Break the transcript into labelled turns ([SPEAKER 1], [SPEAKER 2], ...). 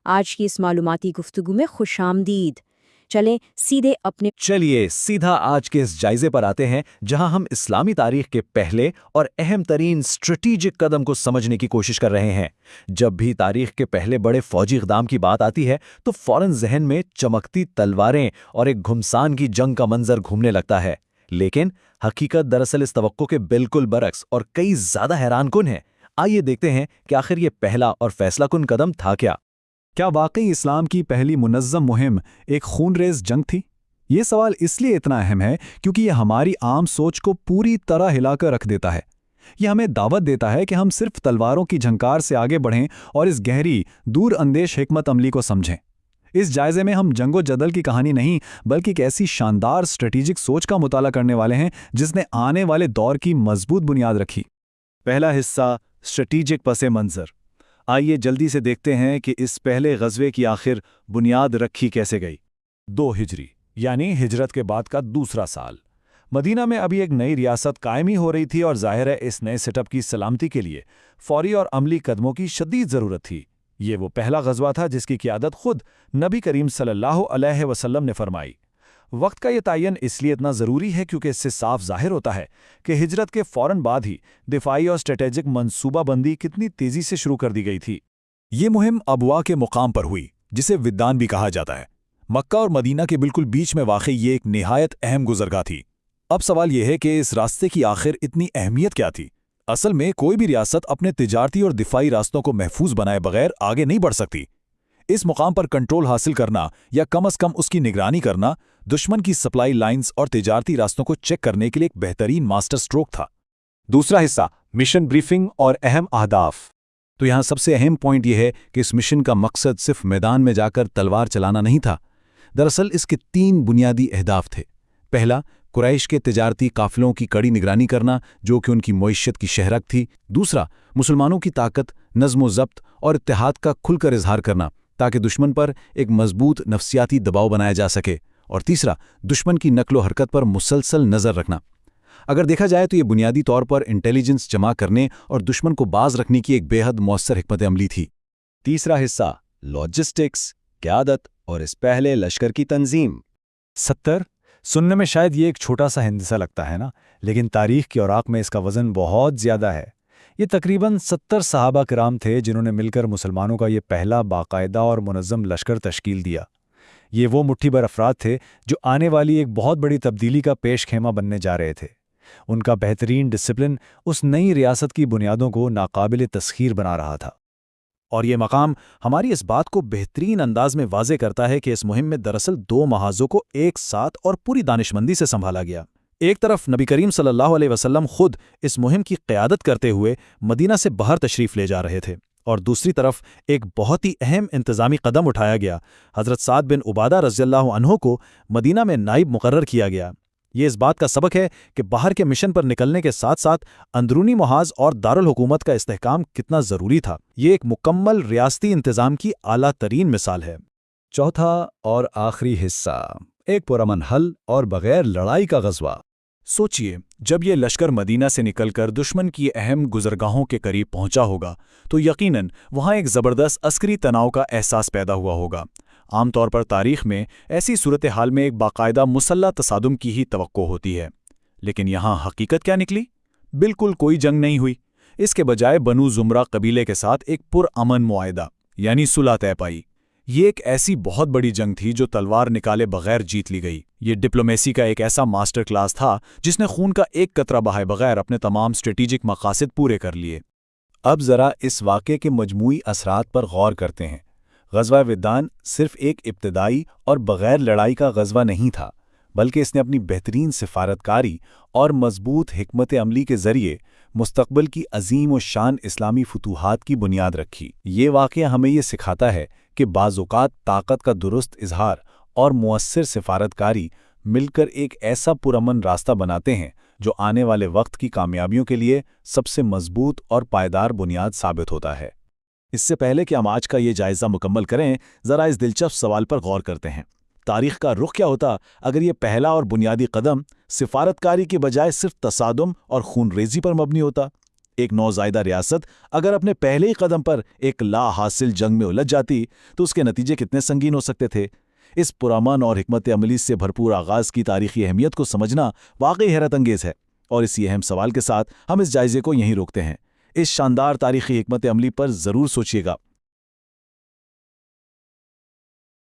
[SPEAKER 1] آج کی اس معلوماتی گفتگو میں خوش آمدید۔
[SPEAKER 2] چلیے سیدھا آج کے اس جائزے پر آتے ہیں جہاں ہم اسلامی تاریخ کے پہلے اور اہم ترین اسٹریٹجک قدم کو سمجھنے کی کوشش کر رہے ہیں۔ جب بھی تاریخ کے پہلے بڑے فوجی اقدام کی بات آتی ہے تو فوراً ذہن میں چمکتی تلواریں اور ایک گھمسان کی جنگ کا منظر گھومنے لگتا ہے، لیکن حقیقت دراصل اس توقع کے بالکل برعکس اور کئی زیادہ حیران کن ہے۔ آئیے دیکھتے ہیں کہ آخر یہ پہلا اور فیصلہ کن قدم تھا کیا؟
[SPEAKER 3] کیا واقعی اسلام کی پہلی منظم مہم ایک خون ریز جنگ تھی؟ یہ سوال اس لیے اتنا اہم ہے کیونکہ یہ ہماری عام سوچ کو پوری طرح ہلا کر رکھ دیتا ہے۔ یہ ہمیں دعوت دیتا ہے کہ ہم صرف تلواروں کی جھنکار سے آگے بڑھیں اور اس گہری، دور اندیش حکمت عملی کو سمجھیں۔ اس جائزے میں ہم جنگ و جدل کی کہانی نہیں بلکہ ایک ایسی شاندار اسٹریٹجک سوچ کا مطالعہ کرنے والے ہیں جس نے آنے والے دور کی مضبوط بنیاد رکھی۔
[SPEAKER 2] پہلا حصہ، اسٹریٹجک پس منظر۔ آئیے جلدی سے دیکھتے ہیں کہ اس پہلے غزوے کی آخر بنیاد رکھی کیسے گئی۔
[SPEAKER 3] 2 ہجری یعنی ہجرت کے بعد کا دوسرا سال۔ مدینہ میں ابھی ایک نئی ریاست قائم ہی ہو رہی تھی اور ظاہر ہے اس نئے سیٹ اپ کی سلامتی کے لیے فوری اور عملی قدموں کی شدید ضرورت تھی۔ یہ وہ پہلا غزوہ تھا جس کی قیادت خود نبی کریم صلی اللہ علیہ وسلم نے فرمائی۔ وقت کا یہ تعین اس لیے اتنا ضروری ہے کیونکہ اس سے صاف ظاہر ہوتا ہے کہ ہجرت کے فوراً بعد ہی دفاعی اور اسٹریٹجک منصوبہ بندی کتنی تیزی سے شروع کر دی گئی تھی۔ یہ مہم ابوا کے مقام پر ہوئی جسے ودان بھی کہا جاتا ہے۔ مکہ اور مدینہ کے بالکل بیچ میں واقع یہ ایک نہایت اہم گزرگاہ تھی۔ اب سوال یہ ہے کہ اس راستے کی آخر اتنی اہمیت کیا تھی؟ اصل میں کوئی بھی ریاست اپنے تجارتی اور دفاعی راستوں کو محفوظ بنائے بغیر آگے نہیں بڑھ سکتی۔ اس مقام پر کنٹرول حاصل کرنا یا کم از کم اس کی نگرانی کرنا دشمن کی سپلائی لائنز اور تجارتی راستوں کو چیک کرنے کے لیے ایک بہترین ماسٹر سٹروک تھا۔
[SPEAKER 2] دوسرا حصہ، مشن بریفنگ اور اہم اہداف۔
[SPEAKER 3] تو یہاں سب سے اہم پوائنٹ یہ ہے کہ اس مشن کا مقصد صرف میدان میں جا کر تلوار چلانا نہیں تھا۔ دراصل اس کے 3 بنیادی اہداف تھے۔ پہلا، قریش کے تجارتی قافلوں کی کڑی نگرانی کرنا جو کہ ان کی معیشت کی شہرک تھی۔ دوسرا، مسلمانوں کی طاقت، نظم و ضبط اور اتحاد کا کھل کر اظہار کرنا تاکہ دشمن پر ایک مضبوط نفسیاتی دباؤ بنایا جا سکے۔ اور تیسرا، دشمن کی نقل و حرکت پر مسلسل نظر رکھنا۔ اگر دیکھا جائے تو یہ بنیادی طور پر انٹیلیجنس جمع کرنے اور دشمن کو باز رکھنے کی ایک بے حد مؤثر حکمت عملی تھی۔
[SPEAKER 2] تیسرا حصہ، لاجسٹکس، قیادت اور اس پہلے لشکر کی تنظیم۔
[SPEAKER 3] 70 سننے میں شاید یہ ایک چھوٹا سا ہندسہ لگتا ہے نا، لیکن تاریخ کی اوراق میں اس کا وزن بہت زیادہ ہے۔ یہ تقریباً 70 صحابہ کرام تھے جنہوں نے مل کر مسلمانوں کا یہ پہلا باقاعدہ اور منظم لشکر تشکیل دیا۔ یہ وہ مٹھی بھر افراد تھے جو آنے والی ایک بہت بڑی تبدیلی کا پیش خیمہ بننے جا رہے تھے۔ ان کا بہترین ڈسپلن اس نئی ریاست کی بنیادوں کو ناقابل تسخیر بنا رہا تھا۔ اور یہ مقام ہماری اس بات کو بہترین انداز میں واضح کرتا ہے کہ اس مہم میں دراصل 2 محاذوں کو ایک ساتھ اور پوری دانشمندی سے سنبھالا گیا۔ ایک طرف نبی کریم صلی اللہ علیہ وسلم خود اس مہم کی قیادت کرتے ہوئے مدینہ سے باہر تشریف لے جا رہے تھے، اور دوسری طرف ایک بہت ہی اہم انتظامی قدم اٹھایا گیا۔ حضرت سعد بن عبادہ رضی اللہ عنہ کو مدینہ میں نائب مقرر کیا گیا۔ یہ اس بات کا سبق ہے کہ باہر کے مشن پر نکلنے کے ساتھ ساتھ اندرونی محاذ اور دارالحکومت کا استحکام کتنا ضروری تھا۔ یہ ایک مکمل ریاستی انتظام کی اعلیٰ ترین مثال ہے۔ چوتھا اور آخری حصہ، ایک پرامن حل اور بغیر لڑائی کا غزوہ۔
[SPEAKER 2] سوچئے، جب یہ لشکر مدینہ سے نکل کر دشمن کی اہم گزرگاہوں کے قریب پہنچا ہوگا تو یقیناً وہاں ایک زبردست عسکری تناؤ کا احساس پیدا ہوا ہوگا۔ عام طور پر تاریخ میں ایسی صورتحال میں ایک باقاعدہ مسلح تصادم کی ہی توقع ہوتی ہے، لیکن یہاں حقیقت کیا نکلی؟ بالکل کوئی جنگ نہیں ہوئی۔ اس کے بجائے بنو زمرہ قبیلے کے ساتھ ایک پرامن معاہدہ یعنی صلح طے پائی۔ یہ ایک ایسی بہت بڑی جنگ تھی جو تلوار نکالے بغیر جیت لی گئی۔ یہ ڈپلومیسی کا ایک ایسا ماسٹر کلاس تھا جس نے خون کا ایک قطرہ بہائے بغیر اپنے تمام اسٹریٹجک مقاصد پورے کر لیے۔
[SPEAKER 3] اب ذرا اس واقعے کے مجموعی اثرات پر غور کرتے ہیں۔ غزوہ ودان صرف ایک ابتدائی اور بغیر لڑائی کا غزوہ نہیں تھا، بلکہ اس نے اپنی بہترین سفارتکاری اور مضبوط حکمت عملی کے ذریعے مستقبل کی عظیم و شان اسلامی فتوحات کی بنیاد رکھی۔ یہ واقعہ ہمیں یہ سکھاتا ہے کہ بعض اوقات طاقت کا درست اظہار اور مؤثر سفارتکاری مل کر ایک ایسا پرامن راستہ بناتے ہیں جو آنے والے وقت کی کامیابیوں کے لیے سب سے مضبوط اور پائیدار بنیاد ثابت ہوتا ہے۔
[SPEAKER 2] اس سے پہلے کہ ہم آج کا یہ جائزہ مکمل کریں، ذرا اس دلچسپ سوال پر غور کرتے ہیں۔ تاریخ کا رخ کیا ہوتا اگر یہ پہلا اور بنیادی قدم سفارتکاری کے بجائے صرف تصادم اور خون ریزی پر مبنی ہوتا؟ ایک نوزائیدہ ریاست اگر اپنے پہلے ہی قدم پر ایک لا حاصل جنگ میں الجھ جاتی تو اس کے نتیجے کتنے سنگین ہو سکتے تھے۔ اس پرامن اور حکمت عملی سے بھرپور آغاز کی تاریخی اہمیت کو سمجھنا واقعی حیرت انگیز ہے، اور اسی اہم سوال کے ساتھ ہم اس جائزے کو یہیں روکتے ہیں۔ اس شاندار تاریخی حکمت عملی پر ضرور سوچیے گا۔